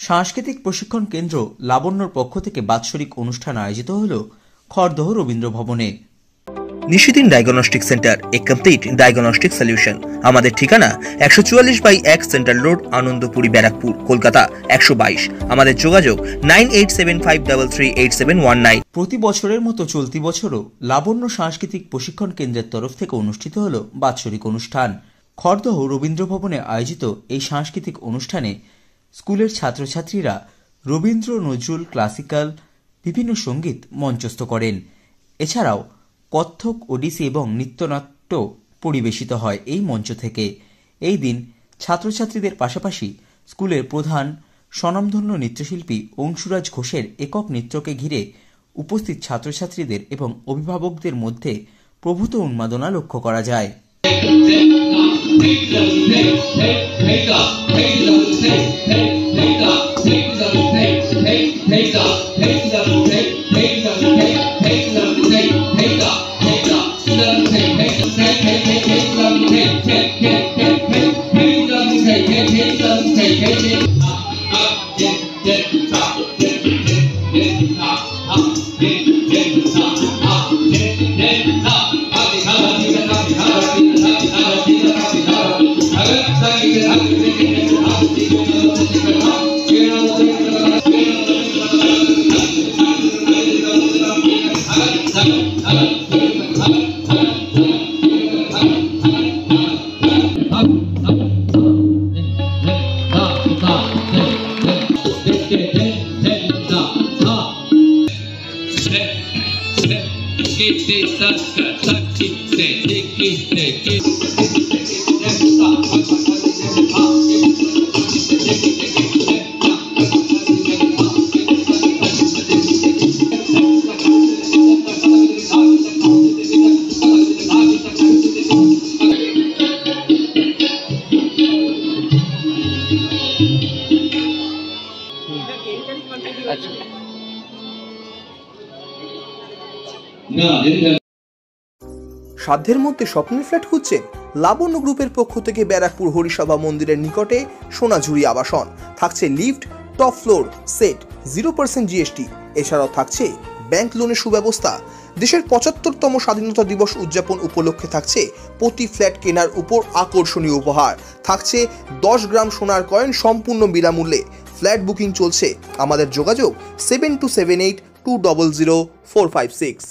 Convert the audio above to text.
সাংস্কৃতিক প্রশিক্ষণ কেন্দ্র লাবণ্যর পক্ষ থেকে বাৎসরিক অনুষ্ঠান আয়োজিত হল খড়দহ রবীন্দ্র ভবনে। নিশিদিন ডায়াগনস্টিক সেন্টার, এ কমপ্লিট ডায়াগনস্টিক সলিউশন। আমাদের ঠিকানা 144/1 সেন্ট্রাল রোড, আনন্দপুরি, ব্যারাকপুর, কলকাতা 122। আমাদের যোগাযোগ 9875338719। প্রতি বছরের মতো চলতি বছরও লাবণ্য সাংস্কৃতিক প্রশিক্ষণ কেন্দ্রের তরফ থেকে অনুষ্ঠিত হল বাৎসরিক অনুষ্ঠান। খড়দহ রবীন্দ্র ভবনে আয়োজিত এই সাংস্কৃতিক অনুষ্ঠানে স্কুলের ছাত্রছাত্রীরা রবীন্দ্র, নজরুল, ক্লাসিক্যাল বিভিন্ন সঙ্গীত মঞ্চস্থ করেন। এছাড়াও কত্থক, ওডিসি এবং নৃত্যনাট্য পরিবেশিত হয় এই মঞ্চ থেকে। এই দিন ছাত্রছাত্রীদের পাশাপাশি স্কুলের প্রধান স্বনামধন্য নৃত্যশিল্পী অংশুরাজ ঘোষের একক নৃত্যকে ঘিরে উপস্থিত ছাত্রছাত্রীদের এবং অভিভাবকদের মধ্যে প্রভূত উন্মাদনা লক্ষ্য করা যায়। সাধ্যের মধ্যে স্বপ্নের ফ্ল্যাট খুঁজছেন? লাবণ্য গ্রুপের পক্ষ থেকে ব্যারাকপুর হরিসভা মন্দিরের নিকটে সোনাঝুরি আবাসন। থাকছে lift, top floor, set, 0% GST। এছাড়াও থাকছে ব্যাংক লোনের সুব্যবস্থা। দেশের 75তম স্বাধীনতা দিবস উদযাপন উপলক্ষে থাকছে প্রতি ফ্ল্যাট কেনার উপর আকর্ষণীয় উপহার। থাকছে 10 গ্রাম সোনার কয়েন সম্পূর্ণ বিনামূল্যে। ফ্ল্যাট বুকিং চলছে। আমাদের যোগাযোগ 7278200456।